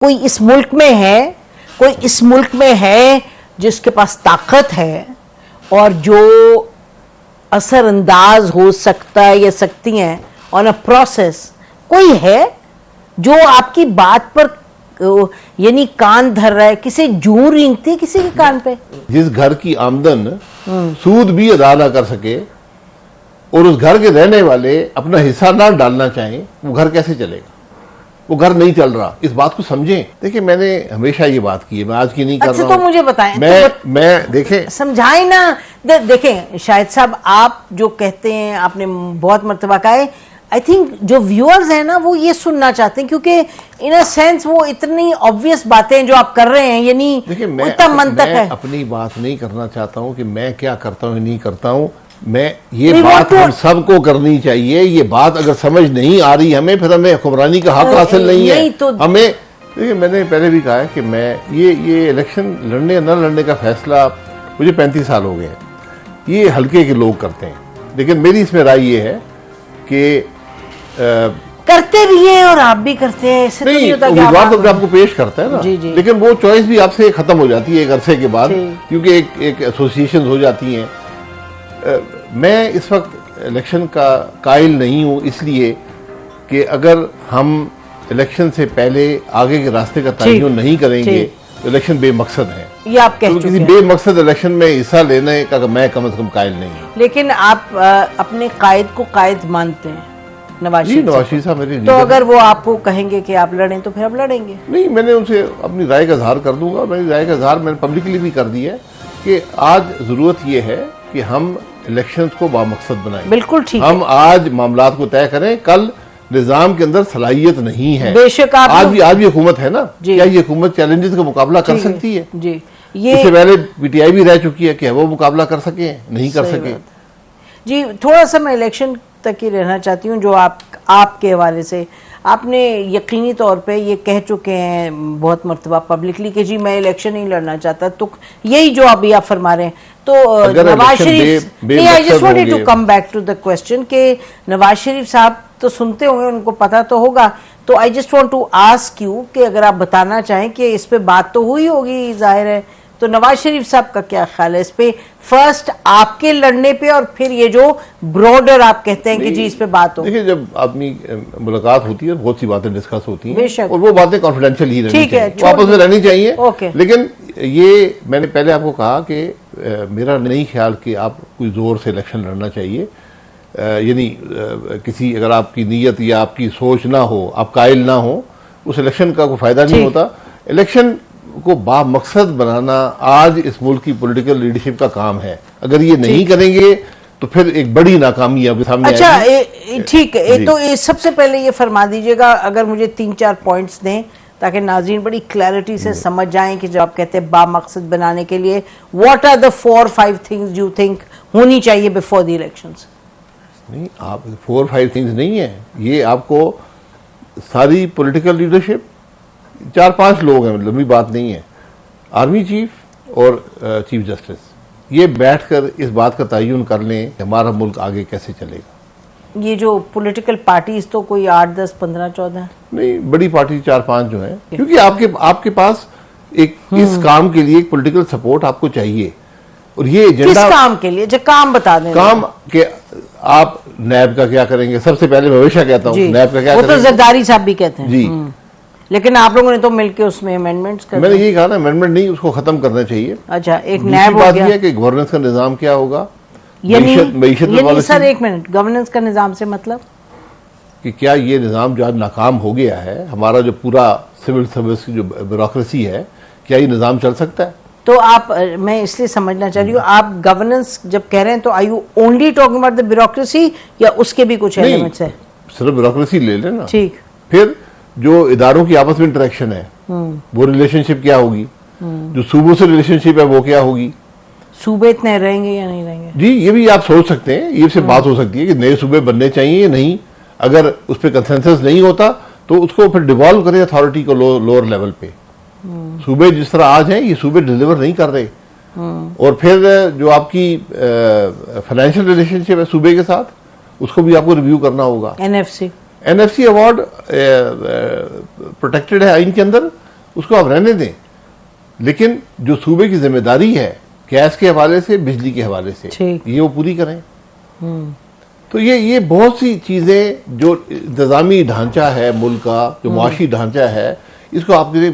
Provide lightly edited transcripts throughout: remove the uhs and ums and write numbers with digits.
कोई इस मुल्क में है, कोई इस मुल्क में है जिसके पास ताकत है और जो असरअंदाज हो सकता है या सकती हैं ऑन अ प्रोसेस, कोई है जो आपकी बात पर यानी कान धर रहा है? किसी जूं रेंगती है किसी के कान पे? जिस घर की आमदन सूद भी अदा ना कर सके और उस घर के रहने वाले अपना हिस्सा ना डालना चाहें, वो घर कैसे चलेगा? वो घर नहीं चल रहा। इस बात को समझें। देखिए, मैंने हमेशा ये बात की है, मैं आज की नहीं कर रहा हूं। तो मुझे बताएं, मैं देखें, समझाएं ना। देखें शाहिद साहब, आप जो कहते हैं, आपने बहुत मर्तबा कहा है, आई थिंक जो व्यूअर्स हैं ना वो ये सुनना चाहते हैं, क्योंकि इन अ सेंस वो इतनी ऑब्वियस बातें जो आप कर रहे हैं, यानी उतना मंतक है। अपनी बात नहीं करना चाहता हूं कि मैं क्या करता हूं नहीं करता हूं। मैं ये बात हम सबको करनी चाहिए। ये बात अगर समझ नहीं आ रही हमें, फिर हमें हुक्मरानी का हक हासिल नहीं है। तो हमें देखिए, मैंने पहले भी कहा है कि मैं ये इलेक्शन लड़ने या न लड़ने का फैसला, मुझे 35 साल हो गए, ये हल्के के लोग करते हैं। लेकिन मेरी इसमें राय ये है कि करते भी हैं और आप भी करते हैं, ऐसे नहीं होता कि उम्मीदवार तो आपको पेश करता है ना। जी जी। लेकिन वो चॉइस भी आपसे खत्म हो जाती है एक अरसे के बाद, क्योंकि एक एसोसिएशन हो जाती हैं। मैं इस वक्त इलेक्शन का कायल नहीं हूं, इसलिए कि अगर हम इलेक्शन से पहले आगे के रास्ते का तयन नहीं करेंगे तो इलेक्शन बेमकसद है। ये आप कह चुके हैं। किसी बेमकसद इलेक्शन में हिस्सा लेने का मैं कम से कम कायल नहीं हूं। लेकिन आप अपने कायद को कायद मानते हैं, नवाज शरीफ साहब मेरे। तो अगर वो आपको कहेंगे कि आप लड़ें तो फिर आप लड़ेंगे? नहीं, मैंने उनसे अपनी राय का इजहार कर दूंगा। मेरी राय का इजहार मैंने पब्लिकली भी कर दिया है कि आज जरूरत यह है कि हम इलेक्शंस को बामकसद बनाएं। बिल्कुल ठीक। हम आज मामलात को तय करें। कल निजाम के अंदर सलाहियत नहीं है। बेशक आज भी हुकूमत है ना, क्या ये हुकूमत चैलेंजेस का मुकाबला कर सकती है? जी, ये इससे पहले पीटीआई भी रह चुकी है कि वो मुकाबला कर सके, नहीं कर सके। जी, थोड़ा सा मैं इलेक्शन तक ही रहना चाहती हूँ। जो आपके हवाले से आपने यकीनी तौर पे ये कह चुके हैं बहुत मर्तबा पब्लिकली कि जी मैं इलेक्शन नहीं लड़ना चाहता, तो यही जो अभी आप फरमा रहे हैं, तो नवाज शरीफ, नहीं, I just wanted to come back to the question कि नवाज शरीफ साहब तो सुनते होंगे, उनको पता तो होगा, तो I just want to ask you कि अगर आप बताना चाहें कि इस पे बात तो हुई होगी, जाहिर है, तो नवाज शरीफ साहब का क्या ख्याल है इस पे? फर्स्ट आपके लड़ने पे और फिर ये जो ब्रॉडर आप कहते हैं कि जी इस पे बात हो। देखिए, जब आदमी मुलाकात होती है बहुत सी बातें डिस्कस होती हैं और वो बातें कॉन्फिडेंशियल ही रहनी चाहिए, आपस में रहनी चाहिए। लेकिन ये मैंने पहले आपको कहा कि मेरा नहीं ख्याल कि आप कोई जोर से इलेक्शन लड़ना चाहिए। यानी किसी, अगर आपकी नीयत या आपकी सोच ना हो, आप कायल ना हो, उस इलेक्शन का कोई फायदा नहीं होता। इलेक्शन को बामकसद बनाना आज इस मुल्क की पॉलिटिकल लीडरशिप का काम है। अगर ये नहीं करेंगे तो फिर एक बड़ी नाकामी आपके सामने। अच्छा, ठीक है, तो सबसे पहले ये फरमा दीजिएगा, अगर मुझे 3-4 पॉइंट्स दें ताकि नाज़रीन बड़ी क्लैरिटी से समझ जाएं कि जब आप कहते हैं बामकसद बनाने के लिए, what are the 4-5 things you think होनी चाहिए बिफोर द इलेक्शंस? नहीं, आप 4-5 थिंग्स नहीं है, ये आपको सारी पॉलिटिकल लीडरशिप, 4-5 लोग हैं, लंबी बात नहीं है, आर्मी चीफ और चीफ जस्टिस, ये बैठकर इस बात का तयन कर लें कि हमारा मुल्क आगे कैसे चलेगा। ये जो पॉलिटिकल पार्टीज तो कोई 8, 10, 15, 14 नहीं, बड़ी पार्टी 4-5 जो है, क्योंकि आपके पास एक इस काम के लिए एक पॉलिटिकल सपोर्ट आपको चाहिए। और ये एजेंडा किस काम के लिए, जो काम बता दें, काम के आप नैब का क्या करेंगे? सबसे पहले मैं हमेशा कहता हूँ नैब का क्या करेंगे? वो तो जरदारी साहब भी कहते हैं जी, लेकिन आप लोगों ने तो मिलकर उसमें अमेंडमेंट्स कर, मैंने यही कहा ना, अमेंडमेंट नहीं, उसको खत्म करना चाहिए। अच्छा, एक नैब हो गया। कि गवर्नेंस का निजाम क्या होगा, यानी सर एक मिनट, गवर्नेंस का निजाम से मतलब कि क्या ये निजाम जो आज नाकाम हो गया है, हमारा जो पूरा सिविल सर्विस की जो ब्यूरोक्रेसी है, क्या ये निजाम चल सकता है? तो आप, मैं इसलिए समझना चाह रही हूँ, आप गवर्नेंस जब कह रहे हैं तो are you only talking about the bureaucracy या उसके भी कुछ एलिमेंट्स है? सिर्फ ब्यूरोक्रेसी ले लेना, ठीक। फिर जो इदारों की आपस में इंटरेक्शन है, वो रिलेशनशिप क्या होगी, जो सूबों से रिलेशनशिप है वो क्या होगी, सूबे इतने रहेंगे या नहीं रहेंगे? जी, ये भी आप सोच सकते हैं, ये से बात हो सकती है कि नए सूबे बनने चाहिए या नहीं। अगर उस पर कंसेंसस नहीं होता तो उसको फिर डिवॉल्व करें अथॉरिटी को लोअर लेवल पे। सूबे जिस तरह आज हैं, ये सूबे डिलीवर नहीं कर रहे। और फिर जो आपकी फाइनेंशियल रिलेशनशिप है सूबे के साथ, उसको भी आपको रिव्यू करना होगा। एनएफसी अवार्ड प्रोटेक्टेड है आइन के अंदर, उसको आप रहने दें, लेकिन जो सूबे की जिम्मेदारी है गैस के हवाले से, बिजली के हवाले से, ये वो पूरी करें। तो ये बहुत सी चीजें जो इंतजामी ढांचा है मुल्क का, जो मुआशी ढांचा है, इसको आपके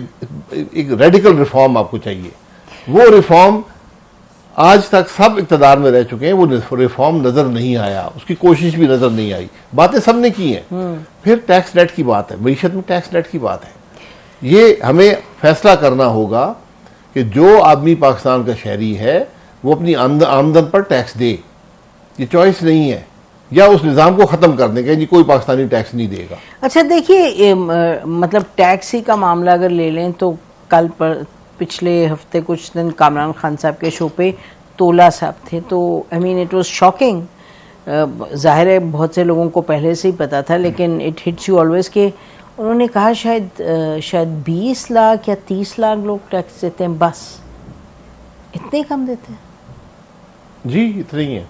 एक रेडिकल रिफॉर्म आपको चाहिए। वो रिफॉर्म आज तक सब इक़्तिदार में रह चुके हैं, वो रिफॉर्म नजर नहीं आया, उसकी कोशिश भी नजर नहीं आई। बातें सब ने की हैं। फिर टैक्स नेट की बात है, मईशत में टैक्स नेट की बात है। ये हमें फैसला करना होगा कि जो आदमी पाकिस्तान का शहरी है वो अपनी आमदन पर टैक्स दे। ये चॉइस नहीं है, या उस निज़ाम को ख़त्म करने का जी कोई पाकिस्तानी टैक्स नहीं देगा। अच्छा देखिए, मतलब टैक्स ही का मामला अगर ले लें तो कल पर पिछले हफ्ते कुछ दिन कामरान खान साहब के शो पे तोला साहब थे, तो I mean it was shocking. जाहिर है बहुत से लोगों को पहले से ही पता था, लेकिन इट हिट्स यू ऑलवेज के उन्होंने कहा शायद 20 लाख या 30 लाख लोग टैक्स देते हैं, बस इतने कम देते हैं जी, इतने ही है।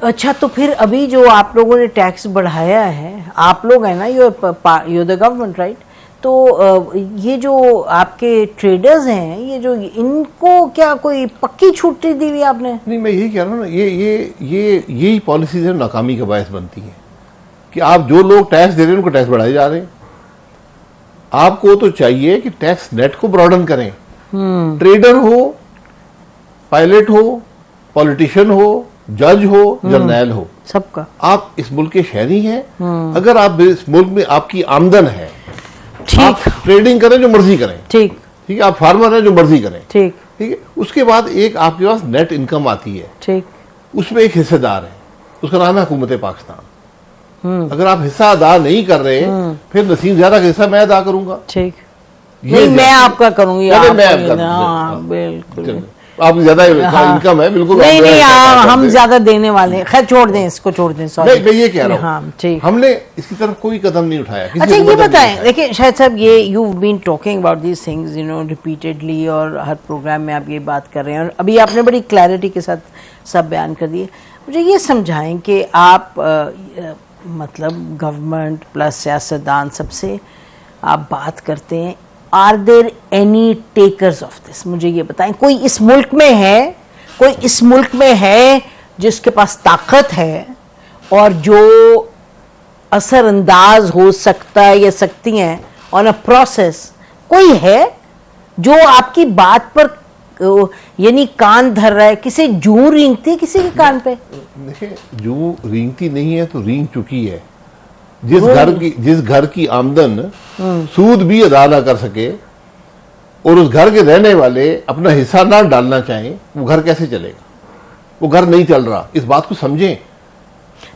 अच्छा, तो फिर अभी जो आप लोगों ने टैक्स बढ़ाया है, आप लोग है ना, यू द गवर्नमेंट राइट, तो ये जो आपके ट्रेडर्स हैं, ये जो इनको क्या कोई पक्की छुट्टी दी हुई आपने? नहीं, मैं यही कह रहा हूँ ना, यही पॉलिसीज है नाकामी का बायस बनती है कि आप जो लोग टैक्स दे रहे हैं उनको टैक्स बढ़ाए जा रहे हैं। आपको तो चाहिए कि टैक्स नेट को ब्रॉडन करें। ट्रेडर हो, पायलट हो, पॉलिटिशियन हो, जज हो, जर्नैल हो, सबका आप इस मुल्क के शहरी हैं। अगर आप इस मुल्क में आपकी आमदन है, ठीक, ट्रेडिंग करें जो मर्जी करें, ठीक है, आप फार्मर हैं जो मर्जी करें, ठीक है। उसके बाद एक आपके पास नेट इनकम आती है, ठीक, उसमें एक हिस्सेदार है, उसका नाम है हुकूमत पाकिस्तान। अगर आप हिस्सा अदा नहीं कर रहे, फिर नसीम ज़्यादा का हिस्सा मैं अदा करूंगा। ठीक, नहीं मैं आपका करूंगी, बिल्कुल आपकी ज्यादा इनकम है, बिल्कुल नहीं, हम ज्यादा देने वाले हैं। खैर छोड़ दें इसको, छोड़ दें, सॉरी। मैं ये कह रहा हूँ, हाँ, ठीक, हमने इसकी तरफ कोई कदम नहीं उठाया। अच्छा ये बताएं, देखिए शाहिद साहब, ये you been talking about these things repeatedly, और हर प्रोग्राम में आप ये बात कर रहे हैं, और अभी आपने बड़ी क्लैरिटी के साथ सब बयान कर दिए। मुझे ये समझाएं कि आप मतलब गवर्नमेंट प्लस सियासतदान सबसे आप बात करते हैं, are there any takers of this? मुझे ये बताएं, कोई इस मुल्क में है जिसके पास ताकत है और जो असरअंदाज हो सकता है या सकती हैं ऑन अ प्रोसेस? कोई है जो आपकी बात पर यानी कान धर रहा है? किसी जूं रेंगती है किसी के कान पे? देखिए, जूं रेंगती नहीं है तो रेंग चुकी है। जिस घर की आमदन सूद भी अदा ना कर सके और उस घर के रहने वाले अपना हिस्सा ना डालना चाहें, वो घर कैसे चलेगा? वो घर नहीं चल रहा, इस बात को समझें।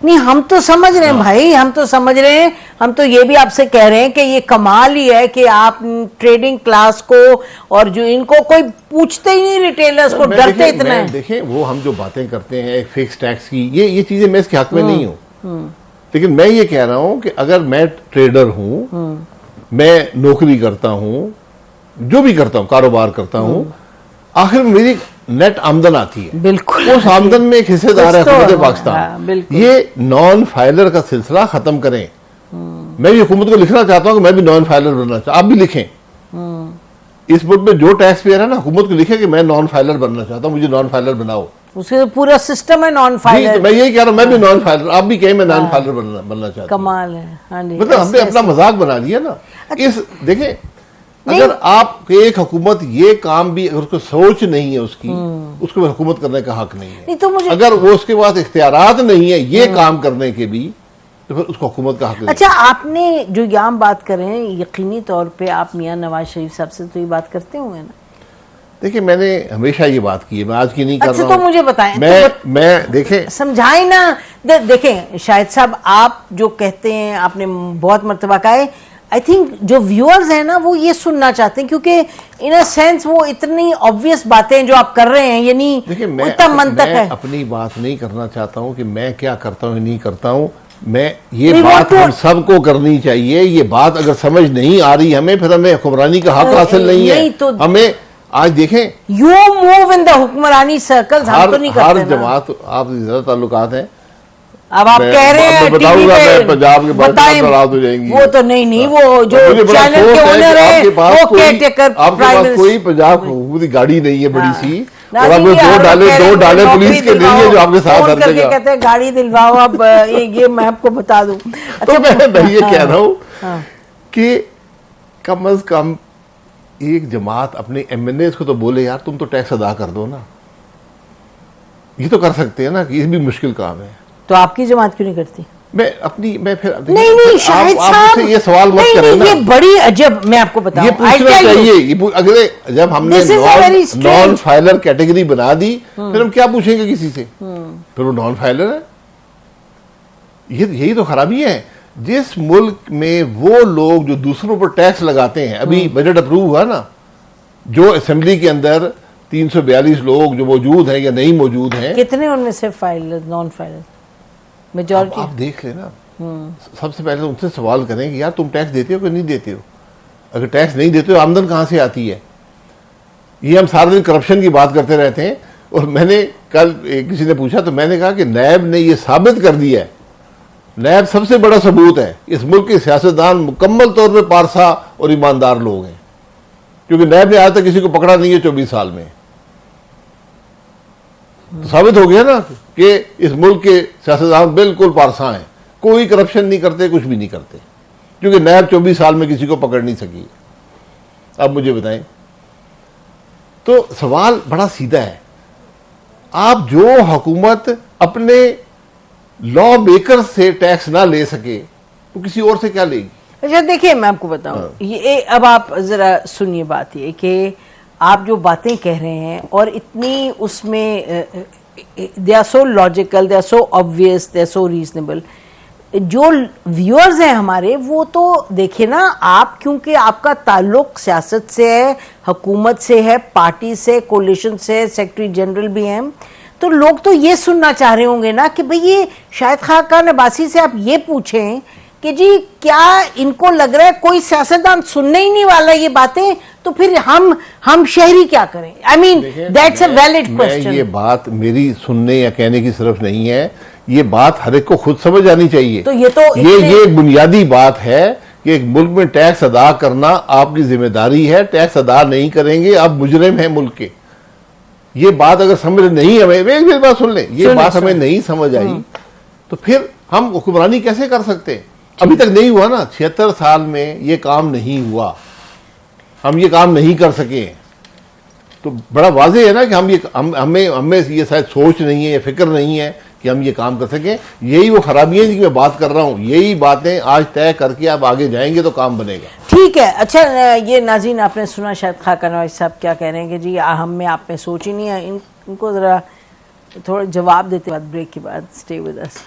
नहीं, हम तो समझ रहे हैं भाई, हम तो समझ रहे हैं। हम तो ये भी आपसे कह रहे हैं कि ये कमाल ही है कि आप ट्रेडिंग क्लास को और जो इनको कोई पूछते ही नहीं, रिटेलर्स को डरते इतना है। देखें, वो हम जो बातें करते हैं फिक्स टैक्स की, ये चीजें मैं इसके हक में नहीं हूँ, लेकिन मैं ये कह रहा हूं कि अगर मैं ट्रेडर हूं, मैं नौकरी करता हूं, जो भी करता हूं, कारोबार करता हूं, आखिर मेरी नेट आमदन आती है, बिल्कुल उस आमदन में एक हिस्सेदार है हुकूमत पाकिस्तान। ये नॉन फाइलर का सिलसिला खत्म करें। मैं भी हुकूमत को लिखना चाहता हूं कि मैं भी नॉन फाइलर बनना चाहता हूं, आप भी लिखें। इस मुल्क में जो टैक्स पेयर है ना, हुकूमत को लिखे कि मैं नॉन फाइलर बनना चाहता हूं, मुझे नॉन फाइलर बनाओ। उसके तो पूरा सिस्टम है नॉन फाइलर। तो मैं यही कह रहा हूं, मैं भी नॉन फाइलर, आप भी कहें मैं नॉन फाइलर बनना चाहता हूं। कमाल है। हाँ जी, मतलब हमने अपना मजाक बना लिया ना। इस देखें, अगर आप एक हुकूमत ये काम भी, अगर उसको सोच नहीं है उसकी, उसको हुकूमत करने का हक नहीं है। नहीं तो मुझे, अगर वो उसके पास इख्तियारात नहीं है ये काम करने के भी, तो फिर उसको हुकूमत का हक नहीं। अच्छा, आपने जो यहाँ बात कर रहे हैं, यकीनी तौर पे आप मियां नवाज शरीफ साहब से तो ये बात करते होंगे ना? देखिए, मैंने हमेशा ये बात की है, मैं आज की नहीं कर रहा हूं। तो मुझे बताएं, मैं देखें, समझाएं ना। देखें शाहिद साहब, आप जो कहते हैं, आपने बहुत मर्तबा कहा है, आई थिंक जो व्यूअर्स हैं ना, वो ये सुनना चाहते हैं, क्योंकि इन अ सेंस वो इतनी ऑब्वियस बातें जो आप कर रहे हैं, यानी उतना मंतक है। अपनी बात नहीं करना चाहता हूं कि मैं क्या करता हूं नहीं करता हूं। मैं ये बात हम सबको करनी चाहिए। ये बात अगर समझ नहीं आ रही हमें, फिर हमें हुक्मरानी का हक हासिल नहीं है। तो हमें आज देखें, यू मूव इन द हुक्मरानी सर्कल्स, हम तो नहीं करते। हर जमात, आप ज़्यादा ताल्लुकात हैं, अब आप कह रहे हैं बताऊंगा, मैं पंजाब के बाद नाराज हो जाएंगी। वो तो नहीं, वो जो चैनल के ओनर है वो केयरटेकर, आपके पास कोई पंजाब की गाड़ी नहीं है बड़ी सी, और आप दो डाले पुलिस के नहीं है जो आपके साथ हर जगह कहते हैं गाड़ी दिलवाओ। अब ये मैं आपको बता दूं। तो मैं ये कह रहा हूँ कि कम अज कम एक जमात अपने एमएनए को तो बोले यार तुम तो टैक्स अदा कर दो ना, ये तो कर सकते हैं ना, कि ये भी मुश्किल काम है। तो आपकी जमात क्यों नहीं करती? मैं फिर नहीं शाहिद साहब, ये सवाल मत करें ना, ये बड़ी अजब, मैं आपको बताऊं, ये पूछना चाहिए। अगर जब हमने नॉन फाइलर कैटेगरी बना दी, फिर हम क्या पूछेंगे किसी से? फिर वो नॉन फाइलर है। यही तो खराबी है। जिस मुल्क में वो लोग जो दूसरों पर टैक्स लगाते हैं, अभी बजट अप्रूव हुआ ना, जो असेंबली के अंदर 342 लोग जो मौजूद हैं या नहीं मौजूद हैं, कितने उनमें से फाइलर, नॉन फाइलर? मेजॉरिटी। आप देख लेना। सबसे पहले उनसे सवाल करें कि यार तुम टैक्स देते हो कि नहीं देते हो? अगर टैक्स नहीं देते हो, आमदन कहां से आती है? ये हम सारा दिन करप्शन की बात करते रहते हैं। और मैंने कल किसी ने पूछा तो मैंने कहा कि नैब ने यह साबित कर दिया है, नैब सबसे बड़ा सबूत है, इस मुल्क के सियासतदान मुकम्मल तौर पर पारसा और ईमानदार लोग हैं, क्योंकि नैब ने आज तक किसी को पकड़ा नहीं है 24 साल में। तो साबित हो गया ना कि इस मुल्क के सियासतदान बिल्कुल पारसा हैं, कोई करप्शन नहीं करते, कुछ भी नहीं करते, क्योंकि नैब 24 साल में किसी को पकड़ नहीं सकी। अब मुझे बताएं, तो सवाल बड़ा सीधा है। आप जो हुकूमत अपने लॉ मेकर से टैक्स ना ले सके तो किसी और से क्या लेगी? अच्छा देखिए, मैं आपको बताऊं, ये अब आप जरा सुनिए बात, ये कि आप जो बातें कह रहे हैं और इतनी उसमें they are so logical, they are so obvious, they are so reasonable. जो व्यूअर्स हैं हमारे, वो तो देखिए ना, आप क्योंकि आपका ताल्लुक सियासत से है, हुकूमत से है, पार्टी से, कोलिशन से, सेक्रेटरी जनरल भी हैं, तो लोग तो ये सुनना चाह रहे होंगे ना कि भाई ये शाहिद खान अब्बासी से आप ये पूछें कि जी क्या इनको लग रहा है कोई सियासतदान सुनने ही नहीं वाला ये बातें, तो फिर हम शहरी क्या करें? I mean that's a valid question. ये बात मेरी सुनने या कहने की सिर्फ नहीं है, ये बात हर एक को खुद समझ आनी चाहिए। तो ये बुनियादी बात है कि एक मुल्क में टैक्स अदा करना आपकी जिम्मेदारी है। टैक्स अदा नहीं करेंगे आप मुजरिम हैं मुल्क के। ये बात अगर समझ नहीं, हमें मेरी बात सुन ले, ये बात हमें नहीं समझ आई तो फिर हम हुक्मरानी कैसे कर सकते हैं? अभी तक नहीं हुआ ना, 76 साल में ये काम नहीं हुआ, हम ये काम नहीं कर सके, तो बड़ा वाज़ेह है ना कि हमें ये शायद सोच नहीं है या फिक्र नहीं है कि हम ये काम कर सकें। यही वो खराबियां जिनकी मैं बात कर रहा हूँ, यही बातें आज तय करके आप आगे जाएंगे तो काम बनेगा। ठीक है। अच्छा, ये नाज़रीन आपने सुना शायद खान साहब क्या कह रहे हैं कि जी हम में आप में सोच ही नहीं है। इनको जरा थोड़ा जवाब देते बाद ब्रेक के बाद। Stay with us.